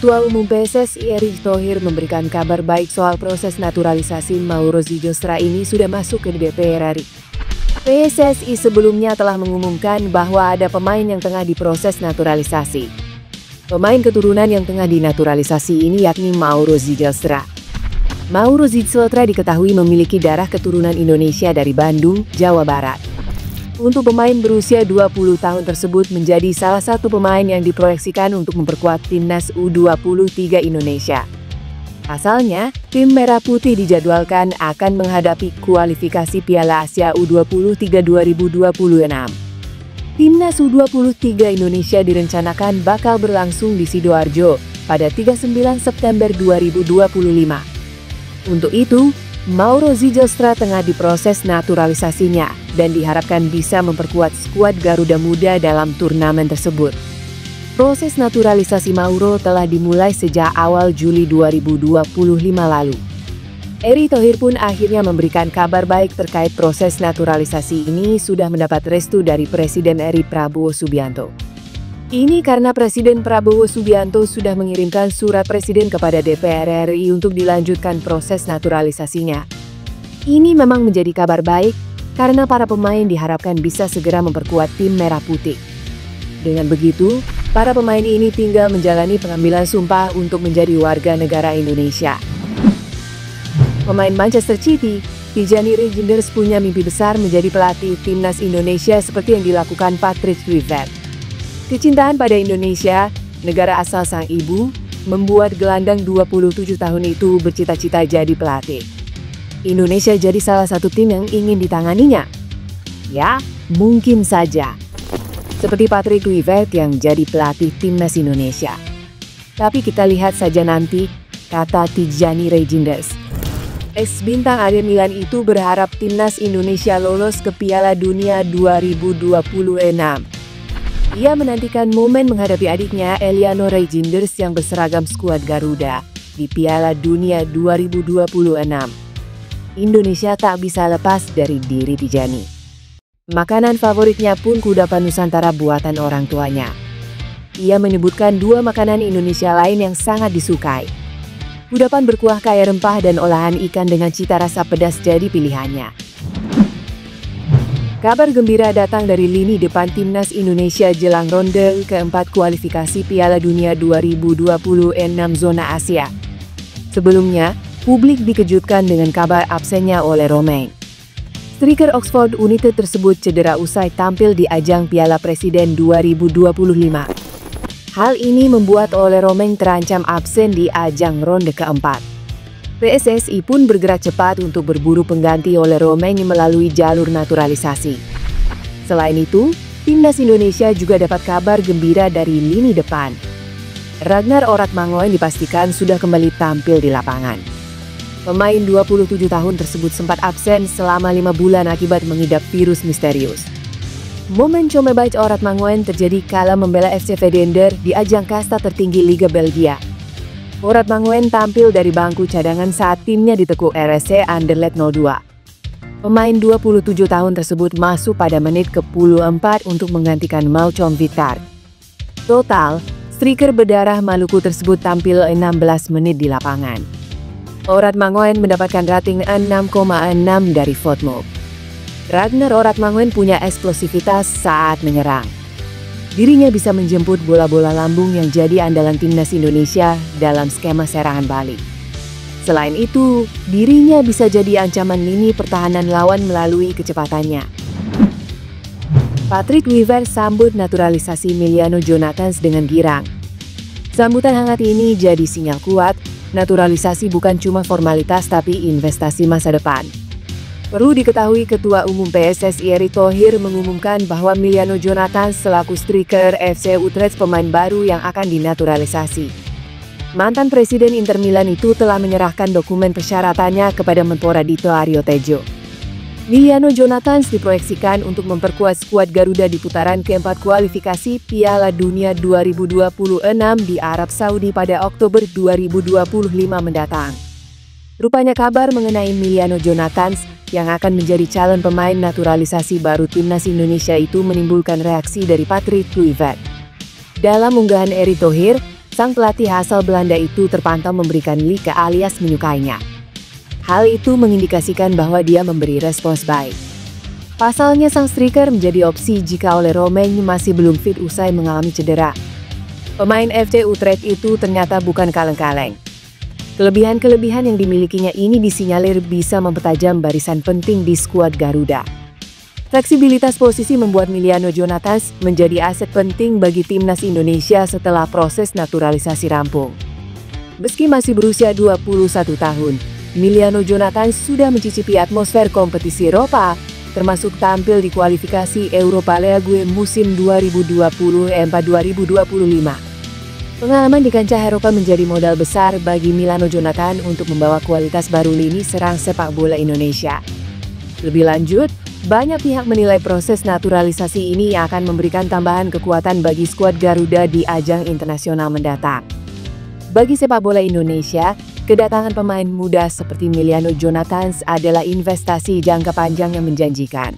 Ketua Umum PSSI Erick Thohir memberikan kabar baik soal proses naturalisasi Mauro Zilstra ini sudah masuk ke DPR RI. PSSI sebelumnya telah mengumumkan bahwa ada pemain yang tengah diproses naturalisasi. Pemain keturunan yang tengah dinaturalisasi ini yakni Mauro Zilstra. Mauro Zilstra diketahui memiliki darah keturunan Indonesia dari Bandung, Jawa Barat. Untuk pemain berusia 20 tahun tersebut menjadi salah satu pemain yang diproyeksikan untuk memperkuat timnas U23 Indonesia. Pasalnya, tim Merah Putih dijadwalkan akan menghadapi kualifikasi Piala Asia U23 2026. Timnas U23 Indonesia direncanakan bakal berlangsung di Sidoarjo pada 39 September 2025. Untuk itu, Mauro Zilstra tengah diproses naturalisasinya dan diharapkan bisa memperkuat skuad Garuda Muda dalam turnamen tersebut. Proses naturalisasi Mauro telah dimulai sejak awal Juli 2025 lalu. Erick Thohir pun akhirnya memberikan kabar baik terkait proses naturalisasi ini sudah mendapat restu dari Presiden RI Prabowo Subianto. Ini karena Presiden Prabowo Subianto sudah mengirimkan surat Presiden kepada DPR RI untuk dilanjutkan proses naturalisasinya. Ini memang menjadi kabar baik karena para pemain diharapkan bisa segera memperkuat tim Merah Putih. Dengan begitu, para pemain ini tinggal menjalani pengambilan sumpah untuk menjadi warga negara Indonesia. Pemain Manchester City, Tijani Reijnders punya mimpi besar menjadi pelatih timnas Indonesia seperti yang dilakukan Patrick Kluivert. Kecintaan pada Indonesia, negara asal sang ibu, membuat gelandang 27 tahun itu bercita-cita jadi pelatih. Indonesia jadi salah satu tim yang ingin ditanganinya. Ya, mungkin saja. Seperti Patrick Kluivert yang jadi pelatih timnas Indonesia. Tapi kita lihat saja nanti, kata Tijani Reijnders. Ex-bintang AC Milan itu berharap timnas Indonesia lolos ke Piala Dunia 2026. Ia menantikan momen menghadapi adiknya Eliano Reijnders yang berseragam skuad Garuda di Piala Dunia 2026. Indonesia tak bisa lepas dari diri Tijani. Makanan favoritnya pun kudapan Nusantara buatan orang tuanya. Ia menyebutkan dua makanan Indonesia lain yang sangat disukai. Kudapan berkuah kaya rempah dan olahan ikan dengan cita rasa pedas jadi pilihannya. Kabar gembira datang dari lini depan timnas Indonesia jelang ronde keempat kualifikasi Piala Dunia 2026 zona Asia. Sebelumnya, publik dikejutkan dengan kabar absennya Ole Romein. Striker Oxford United tersebut cedera usai tampil di ajang Piala Presiden 2025. Hal ini membuat Ole Romein terancam absen di ajang ronde keempat. PSSI pun bergerak cepat untuk berburu pengganti Ole Romein melalui jalur naturalisasi. Selain itu, timnas Indonesia juga dapat kabar gembira dari lini depan. Ragnar Oratmangoen dipastikan sudah kembali tampil di lapangan. Pemain 27 tahun tersebut sempat absen selama 5 bulan akibat mengidap virus misterius. Momen comeback Oratmangoen terjadi kala membela FC Vedender di ajang kasta tertinggi Liga Belgia. Oratmangoen tampil dari bangku cadangan saat timnya ditekuk RSC Anderlecht 02. Pemain 27 tahun tersebut masuk pada menit ke-14 untuk menggantikan Malcolm Victor. Total, striker berdarah Maluku tersebut tampil 16 menit di lapangan. Oratmangoen mendapatkan rating 6,6 dari Fotmob. Ragnar Oratmangoen punya eksplosivitas saat menyerang. Dirinya bisa menjemput bola-bola lambung yang jadi andalan timnas Indonesia dalam skema serangan balik. Selain itu, dirinya bisa jadi ancaman lini pertahanan lawan melalui kecepatannya. Patrick Kluivert sambut naturalisasi Emiliano Jonathans dengan girang. Sambutan hangat ini jadi sinyal kuat, naturalisasi bukan cuma formalitas tapi investasi masa depan. Perlu diketahui Ketua Umum PSSI Erick Thohir mengumumkan bahwa Emiliano Jonathans selaku striker FC Utrecht pemain baru yang akan dinaturalisasi. Mantan Presiden Inter Milan itu telah menyerahkan dokumen persyaratannya kepada Menpora Dito Aryo Tejo. Emiliano Jonathans diproyeksikan untuk memperkuat skuad Garuda di putaran keempat kualifikasi Piala Dunia 2026 di Arab Saudi pada Oktober 2025 mendatang. Rupanya kabar mengenai Emiliano Jonathans yang akan menjadi calon pemain naturalisasi baru timnas Indonesia itu menimbulkan reaksi dari Patrick Kluivert. Dalam unggahan Erick Thohir, Sang pelatih asal Belanda itu terpantau memberikan like alias menyukainya. Hal itu mengindikasikan bahwa dia memberi respons baik. Pasalnya sang striker menjadi opsi jika oleh Romain masih belum fit usai mengalami cedera. Pemain FC Utrecht itu ternyata bukan kaleng-kaleng. Kelebihan-kelebihan yang dimilikinya ini disinyalir bisa mempertajam barisan penting di skuad Garuda. Fleksibilitas posisi membuat Emiliano Jonathans menjadi aset penting bagi timnas Indonesia setelah proses naturalisasi rampung. Meski masih berusia 21 tahun, Emiliano Jonathans sudah mencicipi atmosfer kompetisi Eropa, termasuk tampil di kualifikasi Europa League musim 2024-2025. Pengalaman di kancah Eropa menjadi modal besar bagi Emiliano Jonathans untuk membawa kualitas baru lini serang sepak bola Indonesia. Lebih lanjut, banyak pihak menilai proses naturalisasi ini akan memberikan tambahan kekuatan bagi skuad Garuda di ajang internasional mendatang. Bagi sepak bola Indonesia, kedatangan pemain muda seperti Emiliano Jonathans adalah investasi jangka panjang yang menjanjikan.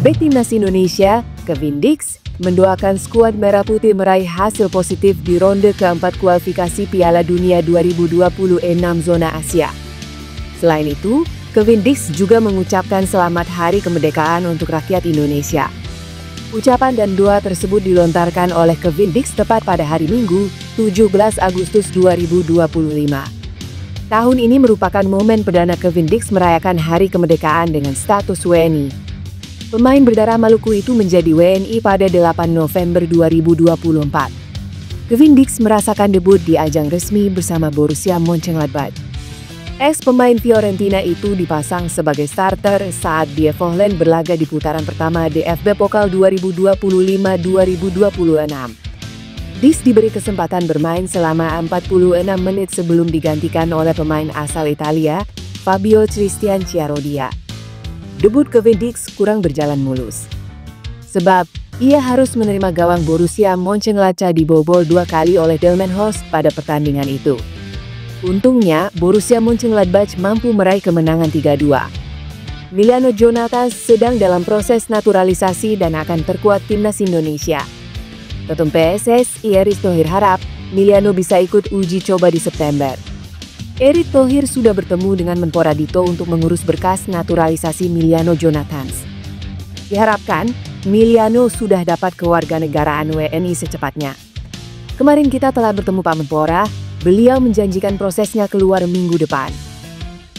Bek timnas Indonesia, Kevin Dix, mendoakan skuad Merah Putih meraih hasil positif di ronde keempat kualifikasi Piala Dunia 2026 zona Asia. Selain itu, Kevin Dix juga mengucapkan selamat Hari Kemerdekaan untuk rakyat Indonesia. Ucapan dan doa tersebut dilontarkan oleh Kevin Dix tepat pada hari Minggu, 17 Agustus 2025. Tahun ini merupakan momen perdana Kevin Dix merayakan Hari Kemerdekaan dengan status WNI. Pemain berdarah Maluku itu menjadi WNI pada 8 November 2024. Kevin Dix merasakan debut di ajang resmi bersama Borussia Mönchengladbach. Ex-pemain Fiorentina itu dipasang sebagai starter saat Dievolen berlaga di putaran pertama DFB Pokal 2025-2026. Dix diberi kesempatan bermain selama 46 menit sebelum digantikan oleh pemain asal Italia, Fabio Cristian Chiarodia. Debut Kevin Dix kurang berjalan mulus. Sebab, ia harus menerima gawang Borussia Mönchengladbach dibobol 2 kali oleh Delmenhorst pada pertandingan itu. Untungnya, Borussia Mönchengladbach mampu meraih kemenangan 3-2. Emiliano Jonathans sedang dalam proses naturalisasi dan akan perkuat timnas Indonesia. Ketum PSSI Erick Thohir harap Emiliano bisa ikut uji coba di September. Erick Thohir sudah bertemu dengan Menpora Dito untuk mengurus berkas naturalisasi Emiliano Jonathans. Diharapkan, Emiliano sudah dapat kewarganegaraan WNI secepatnya. Kemarin kita telah bertemu Pak Menpora. Beliau menjanjikan prosesnya keluar minggu depan.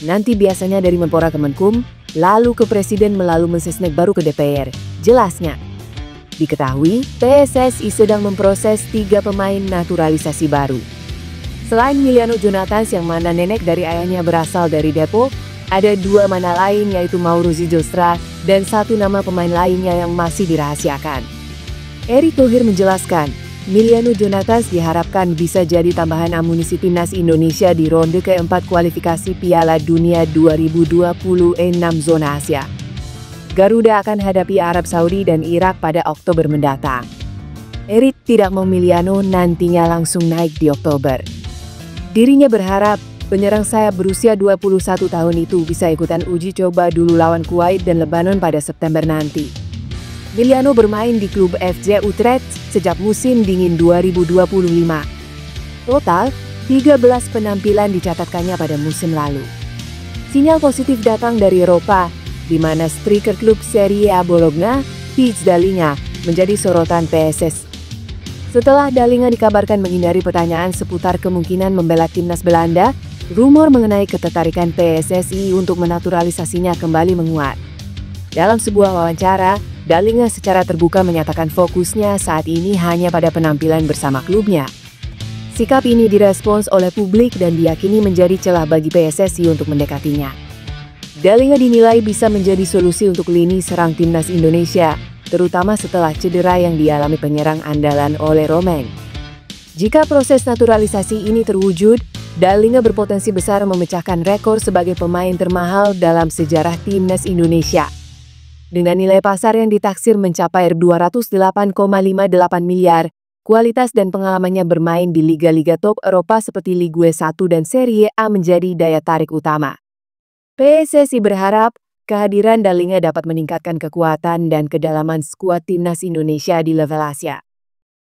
Nanti biasanya dari Menpora ke Menkum, lalu ke Presiden melalui Mensesnek baru ke DPR, jelasnya. Diketahui, PSSI sedang memproses 3 pemain naturalisasi baru. Selain Emiliano Jonathans yang mana nenek dari ayahnya berasal dari Depok, ada 2 mana lain yaitu Mauro Zijostra dan 1 nama pemain lainnya yang masih dirahasiakan. Erick Thohir menjelaskan, Emiliano Jonathans diharapkan bisa jadi tambahan amunisi timnas Indonesia di ronde keempat kualifikasi Piala Dunia 2026 zona Asia. Garuda akan hadapi Arab Saudi dan Irak pada Oktober mendatang. Erick tidak mau Emiliano nantinya langsung naik di Oktober. Dirinya berharap penyerang sayap berusia 21 tahun itu bisa ikutan uji coba dulu lawan Kuwait dan Lebanon pada September nanti. Emiliano bermain di klub FC Utrecht sejak musim dingin 2025. Total, 13 penampilan dicatatkannya pada musim lalu. Sinyal positif datang dari Eropa, di mana striker klub Serie A Bologna, Fitz Dalinga, menjadi sorotan PSS. Setelah Dalinga dikabarkan menghindari pertanyaan seputar kemungkinan membela timnas Belanda, rumor mengenai ketertarikan PSSI untuk menaturalisasinya kembali menguat. Dalam sebuah wawancara, Dalinga secara terbuka menyatakan fokusnya saat ini hanya pada penampilan bersama klubnya. Sikap ini direspons oleh publik dan diyakini menjadi celah bagi PSSI untuk mendekatinya. Dalinga dinilai bisa menjadi solusi untuk lini serang timnas Indonesia, terutama setelah cedera yang dialami penyerang andalan oleh Romain. Jika proses naturalisasi ini terwujud, Dalinga berpotensi besar memecahkan rekor sebagai pemain termahal dalam sejarah timnas Indonesia. Dengan nilai pasar yang ditaksir mencapai 208,58 miliar, kualitas dan pengalamannya bermain di liga-liga top Eropa seperti Ligue 1 dan Serie A menjadi daya tarik utama. PSSI berharap kehadiran Dalinga dapat meningkatkan kekuatan dan kedalaman skuad timnas Indonesia di level Asia.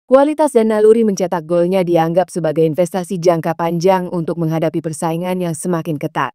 Kualitas dan naluri mencetak golnya dianggap sebagai investasi jangka panjang untuk menghadapi persaingan yang semakin ketat.